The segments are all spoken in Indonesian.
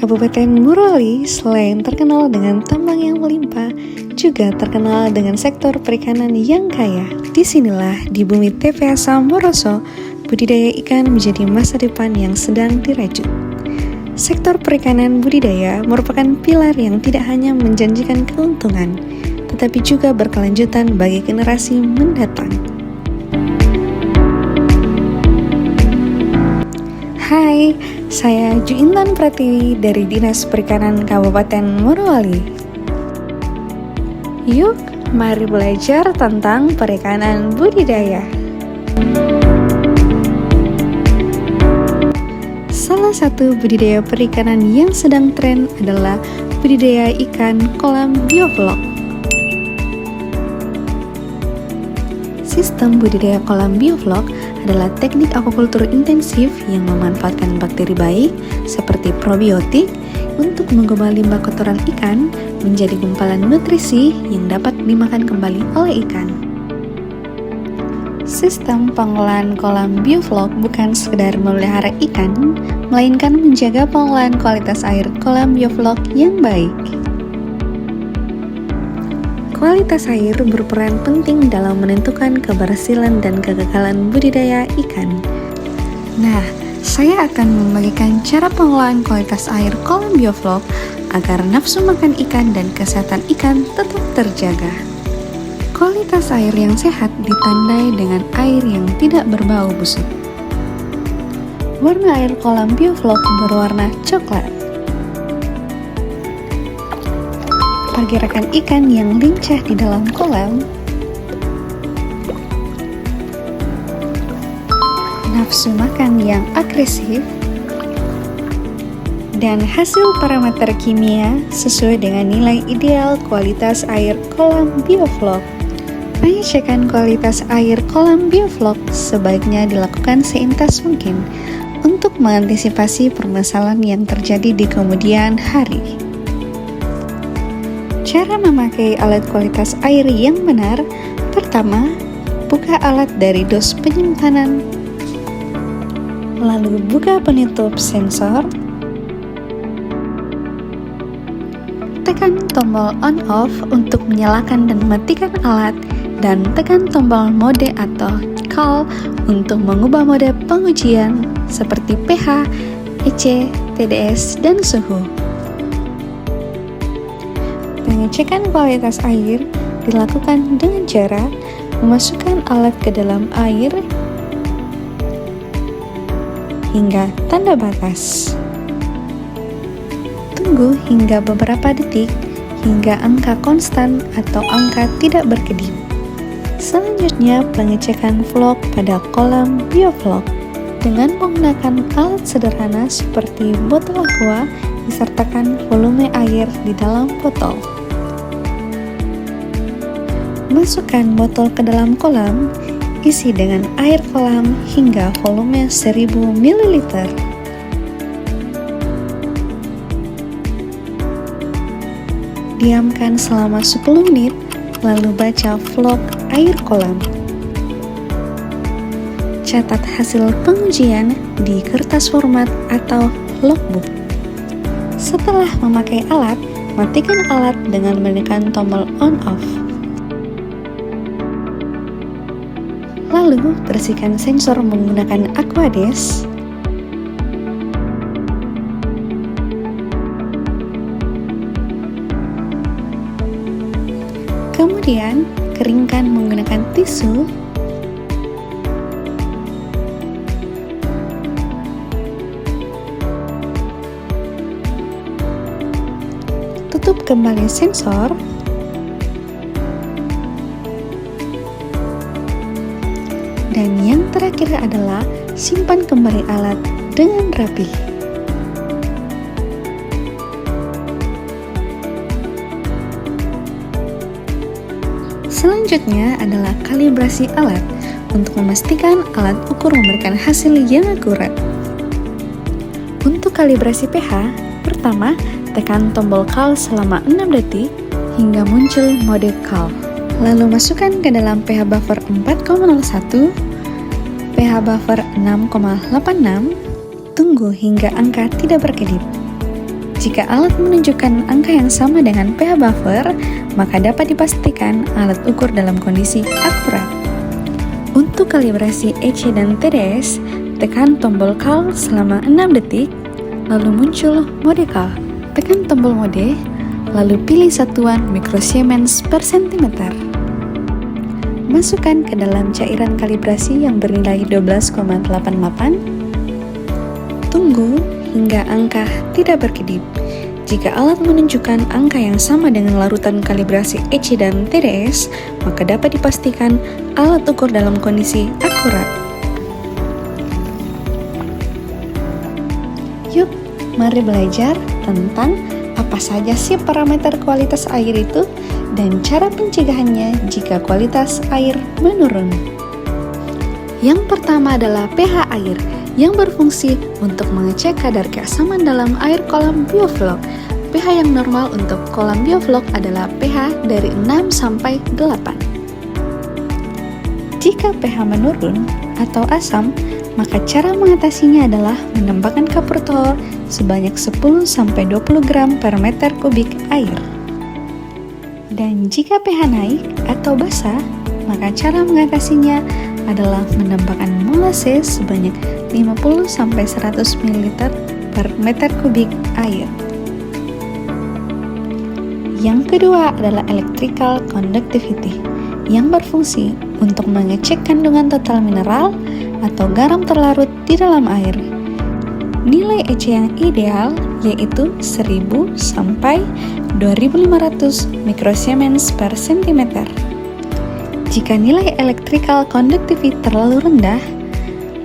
Kabupaten Morowali selain terkenal dengan tambang yang melimpah, juga terkenal dengan sektor perikanan yang kaya. Disinilah di bumi TPA Samoroso, budidaya ikan menjadi masa depan yang sedang dirajut. Sektor perikanan budidaya merupakan pilar yang tidak hanya menjanjikan keuntungan, tetapi juga berkelanjutan bagi generasi mendatang. Hai, saya Juintan Pratiwi dari Dinas Perikanan Kabupaten Morowali. Yuk, mari belajar tentang perikanan budidaya. Salah satu budidaya perikanan yang sedang tren adalah budidaya ikan kolam bioflok. Sistem budidaya kolam bioflok adalah teknik akukultur intensif yang memanfaatkan bakteri baik seperti probiotik untuk mengubah limbah kotoran ikan menjadi gumpalan nutrisi yang dapat dimakan kembali oleh ikan. Sistem pengolahan kolam bioflok bukan sekedar memelihara ikan, melainkan menjaga pengolahan kualitas air kolam bioflok yang baik. Kualitas air berperan penting dalam menentukan keberhasilan dan kegagalan budidaya ikan. Nah, saya akan membagikan cara pengolahan kualitas air kolam bioflok agar nafsu makan ikan dan kesehatan ikan tetap terjaga. Kualitas air yang sehat ditandai dengan air yang tidak berbau busuk. Warna air kolam bioflok berwarna coklat. Pergerakan ikan yang lincah di dalam kolam, nafsu makan yang agresif, dan hasil parameter kimia sesuai dengan nilai ideal kualitas air kolam bioflok. Pengecekan kualitas air kolam bioflok sebaiknya dilakukan seintas mungkin untuk mengantisipasi permasalahan yang terjadi di kemudian hari. Cara memakai alat kualitas air yang benar. Pertama, buka alat dari dos penyimpanan. Lalu buka penutup sensor. Tekan tombol on-off untuk menyalakan dan mematikan alat, dan tekan tombol mode atau call untuk mengubah mode pengujian seperti pH, EC, TDS, dan suhu. Pengecekan kualitas air dilakukan dengan cara memasukkan alat ke dalam air hingga tanda batas. Tunggu hingga beberapa detik hingga angka konstan atau angka tidak berkedip. Selanjutnya, pengecekan vlog pada kolam bioflok dengan menggunakan alat sederhana seperti botol aqua disertakan volume air di dalam botol. Masukkan botol ke dalam kolam, isi dengan air kolam hingga volume 1000 ml. Diamkan selama 10 menit, lalu baca vlog air kolam. Catat hasil pengujian di kertas format atau logbook. Setelah memakai alat, matikan alat dengan menekan tombol on-off. Lalu, bersihkan sensor menggunakan Aquades. Kemudian, keringkan menggunakan tisu. Tutup kembali sensor. Dan yang terakhir adalah simpan kembali alat dengan rapi. Selanjutnya adalah kalibrasi alat untuk memastikan alat ukur memberikan hasil yang akurat. Untuk kalibrasi pH, pertama, tekan tombol call selama 6 detik hingga muncul mode call. Lalu masukkan ke dalam pH buffer 4,01, pH buffer 6,86, tunggu hingga angka tidak berkedip. Jika alat menunjukkan angka yang sama dengan pH buffer, maka dapat dipastikan alat ukur dalam kondisi akurat. Untuk kalibrasi EC dan TDS, tekan tombol CAL selama 6 detik, lalu muncul mode CAL. Tekan tombol mode, lalu pilih satuan mikrosiemens per sentimeter. Masukkan ke dalam cairan kalibrasi yang bernilai 12,88. Tunggu hingga angka tidak berkedip. Jika alat menunjukkan angka yang sama dengan larutan kalibrasi EC dan TDS, maka dapat dipastikan alat ukur dalam kondisi akurat. Yuk, mari belajar tentang apa saja sih parameter kualitas air itu dan cara pencegahannya jika kualitas air menurun. Yang pertama adalah pH air yang berfungsi untuk mengecek kadar keasaman dalam air kolam bioflok. pH yang normal untuk kolam bioflok adalah pH dari 6 sampai 8. Jika pH menurun atau asam, maka cara mengatasinya adalah menambahkan kapur telur sebanyak 10 sampai 20 gram per meter kubik air. Dan jika pH naik atau basah, maka cara mengatasinya adalah menambahkan molase sebanyak 50 sampai 100 ml per meter kubik air. Yang kedua adalah electrical conductivity yang berfungsi untuk mengecek kandungan total mineral atau garam terlarut di dalam air. Nilai EC yang ideal yaitu 1000 sampai 2500 mikrosiemens per sentimeter. Jika nilai electrical conductivity terlalu rendah,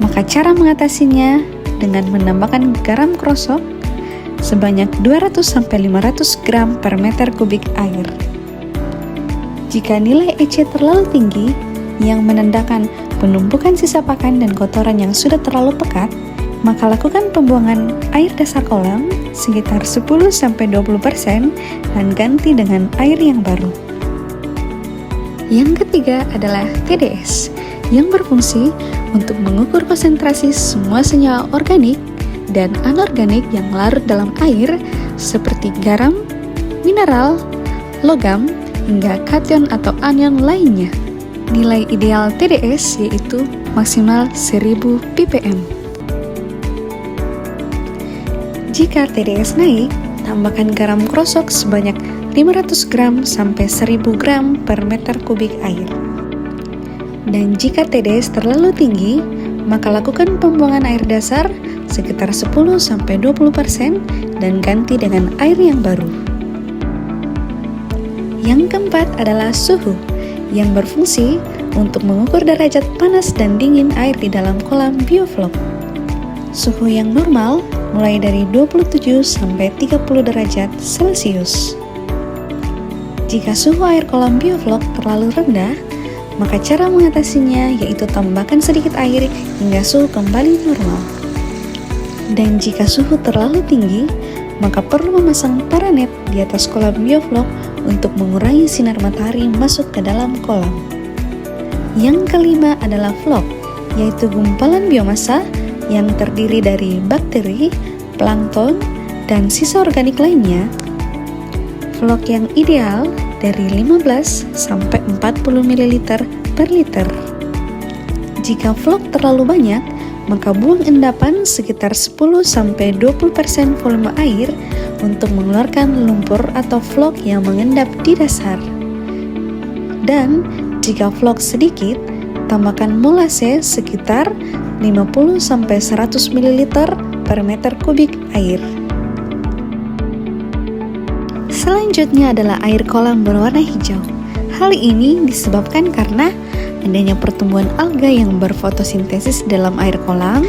maka cara mengatasinya dengan menambahkan garam krosok sebanyak 200-500 gram per meter kubik air. Jika nilai EC terlalu tinggi, yang menandakan penumpukan sisa pakan dan kotoran yang sudah terlalu pekat, maka lakukan pembuangan air dasar kolam sekitar 10-20% dan ganti dengan air yang baru. Yang ketiga adalah TDS, yang berfungsi untuk mengukur konsentrasi semua senyawa organik dan anorganik yang larut dalam air seperti garam, mineral, logam, hingga kation atau anion lainnya. Nilai ideal TDS yaitu maksimal 1000 ppm. Jika TDS naik, tambahkan garam krosok sebanyak 500 gram sampai 1000 gram per meter kubik air. Dan jika TDS terlalu tinggi, maka lakukan pembuangan air dasar sekitar 10-20% dan ganti dengan air yang baru. Yang keempat adalah suhu, yang berfungsi untuk mengukur derajat panas dan dingin air di dalam kolam bioflok. Suhu yang normal mulai dari 27 sampai 30 derajat Celcius. Jika suhu air kolam bioflok terlalu rendah, maka cara mengatasinya yaitu tambahkan sedikit air hingga suhu kembali normal. Dan jika suhu terlalu tinggi, maka perlu memasang paranet di atas kolam bioflok untuk mengurangi sinar matahari masuk ke dalam kolam. Yang kelima adalah vlog, yaitu gumpalan biomasa yang terdiri dari bakteri, plankton, dan sisa organik lainnya. Vlog yang ideal dari 15 sampai 40 ml per liter. Jika vlog terlalu banyak, maka buang endapan sekitar 10-20% volume air untuk mengeluarkan lumpur atau vlog yang mengendap di dasar. Dan jika vlog sedikit, tambahkan molase sekitar 50-100 ml per meter kubik air. Selanjutnya adalah air kolam berwarna hijau. Hal ini disebabkan karena adanya pertumbuhan alga yang berfotosintesis dalam air kolam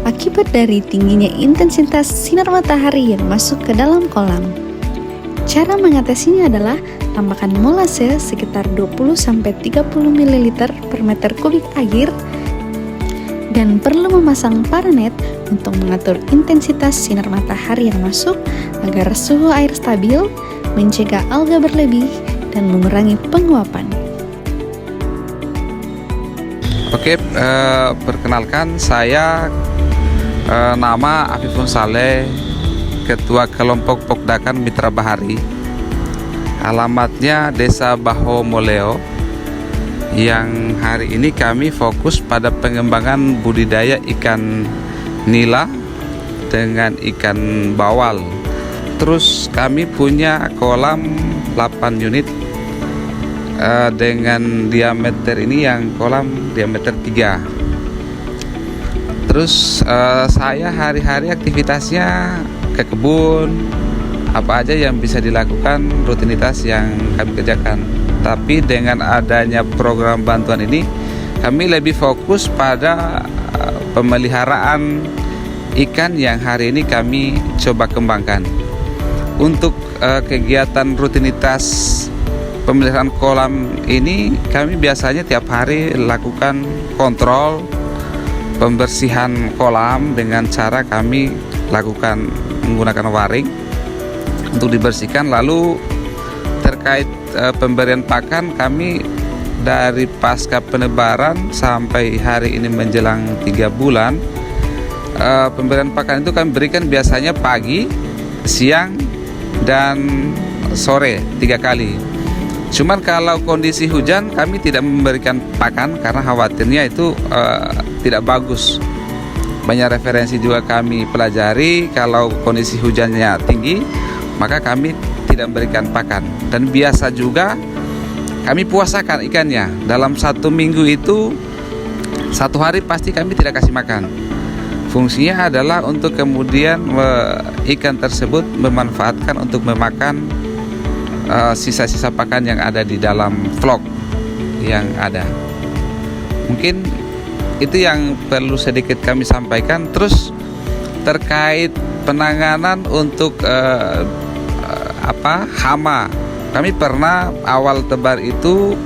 akibat dari tingginya intensitas sinar matahari yang masuk ke dalam kolam. Cara mengatasinya adalah tambahkan molase sekitar 20-30 ml per meter kubik air dan perlu memasang paranet untuk mengatur intensitas sinar matahari yang masuk agar suhu air stabil, mencegah alga berlebih, dan mengurangi penguapan. Oke, perkenalkan saya nama Afifun Saleh, Ketua Kelompok Pokdakan Mitra Bahari. Alamatnya Desa Baho Moleo, yang hari ini kami fokus pada pengembangan budidaya ikan nila dengan ikan bawal. Terus kami punya kolam 8 unit dengan diameter ini, yang kolam diameter 3. Terus saya hari-hari aktivitasnya ke kebun, apa aja yang bisa dilakukan, rutinitas yang kami kerjakan. Tapi dengan adanya program bantuan ini, kami lebih fokus pada pemeliharaan ikan yang hari ini kami coba kembangkan. Untuk kegiatan rutinitas pemeliharaan kolam ini, kami biasanya tiap hari lakukan kontrol pembersihan kolam dengan cara kami lakukan menggunakan waring untuk dibersihkan. Lalu terkait pemberian pakan, kami dari pasca penebaran sampai hari ini menjelang 3 bulan, pemberian pakan itu kami berikan biasanya pagi, siang, dan sore 3 kali. Cuman kalau kondisi hujan, kami tidak memberikan pakan karena khawatirnya itu tidak bagus. Banyak referensi juga kami pelajari, kalau kondisi hujannya tinggi maka kami tidak memberikan pakan. Dan biasa juga kami puasakan ikannya. Dalam 1 minggu itu 1 hari pasti kami tidak kasih makan. Fungsinya adalah untuk kemudian ikan tersebut memanfaatkan untuk memakan sisa-sisa pakan yang ada di dalam vlog yang ada. Mungkin itu yang perlu sedikit kami sampaikan. Terus terkait penanganan untuk hama, kami pernah awal tebar itu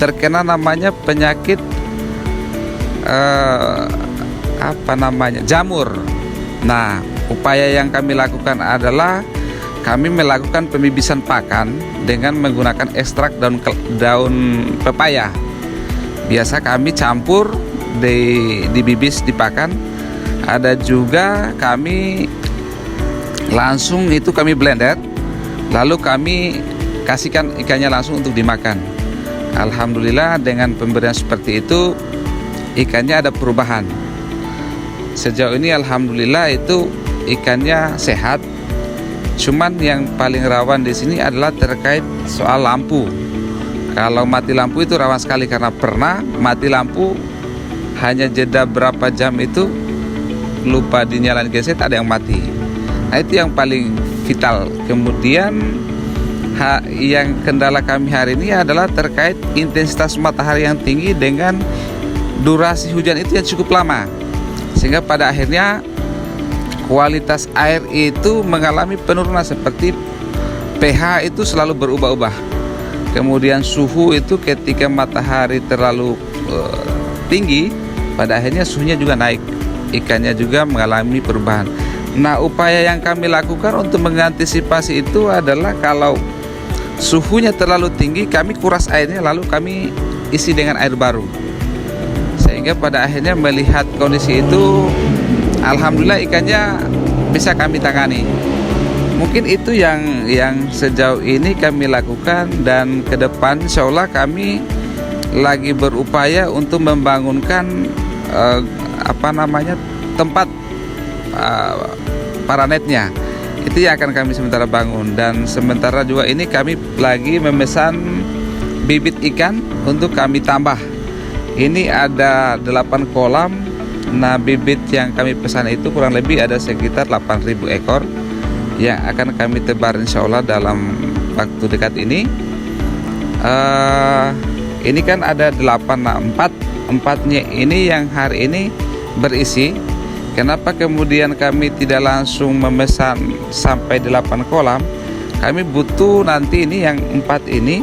terkena namanya penyakit jamur. Nah, upaya yang kami lakukan adalah kami melakukan pembibisan pakan dengan menggunakan ekstrak daun pepaya. Biasa kami campur dibibis di pakan. Ada juga kami langsung itu kami blender, lalu kami kasihkan ikannya langsung untuk dimakan. Alhamdulillah dengan pemberian seperti itu ikannya ada perubahan. Sejauh ini alhamdulillah itu ikannya sehat. Cuman yang paling rawan di sini adalah terkait soal lampu. Kalau mati lampu itu rawan sekali, karena pernah mati lampu hanya jeda berapa jam itu lupa dinyalain genset, ada yang mati. Nah, itu yang paling vital. Kemudian yang kendala kami hari ini adalah terkait intensitas matahari yang tinggi dengan durasi hujan itu yang cukup lama, sehingga pada akhirnya kualitas air itu mengalami penurunan, seperti pH itu selalu berubah-ubah. Kemudian suhu itu ketika matahari terlalu tinggi, pada akhirnya suhunya juga naik, ikannya juga mengalami perubahan. Nah, upaya yang kami lakukan untuk mengantisipasi itu adalah kalau suhunya terlalu tinggi, kami kuras airnya lalu kami isi dengan air baru, sehingga pada akhirnya melihat kondisi itu alhamdulillah ikannya bisa kami tangani. Mungkin itu yang sejauh ini kami lakukan, dan ke depan insya Allah kami lagi berupaya untuk membangunkan tempat paranetnya. Itu yang akan kami sementara bangun, dan sementara juga ini kami lagi memesan bibit ikan untuk kami tambah. Ini ada 8 kolam. Nah, bibit yang kami pesan itu kurang lebih ada sekitar 8.000 ekor yang akan kami tebar insya Allah dalam waktu dekat ini. Ini kan ada 8, nah 4-nya ini yang hari ini berisi. Kenapa kemudian kami tidak langsung memesan sampai 8 kolam? Kami butuh nanti ini yang 4 ini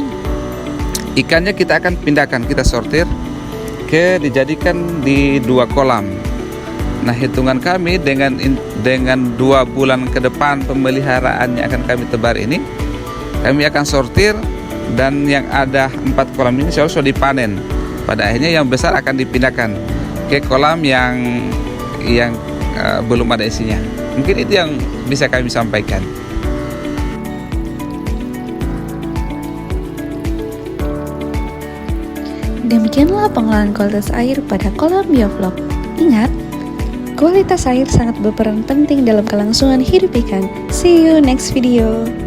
ikannya kita akan pindahkan, kita sortir dijadikan di 2 kolam. Nah, hitungan kami dengan 2 bulan ke depan pemeliharaan yang akan kami tebar ini, kami akan sortir, dan yang ada 4 kolam ini insya Allah sudah dipanen. Pada akhirnya yang besar akan dipindahkan ke kolam yang belum ada isinya. Mungkin itu yang bisa kami sampaikan. Demikianlah pengelolaan kualitas air pada kolam bioflok. Ingat, kualitas air sangat berperan penting dalam kelangsungan hidup ikan. See you next video.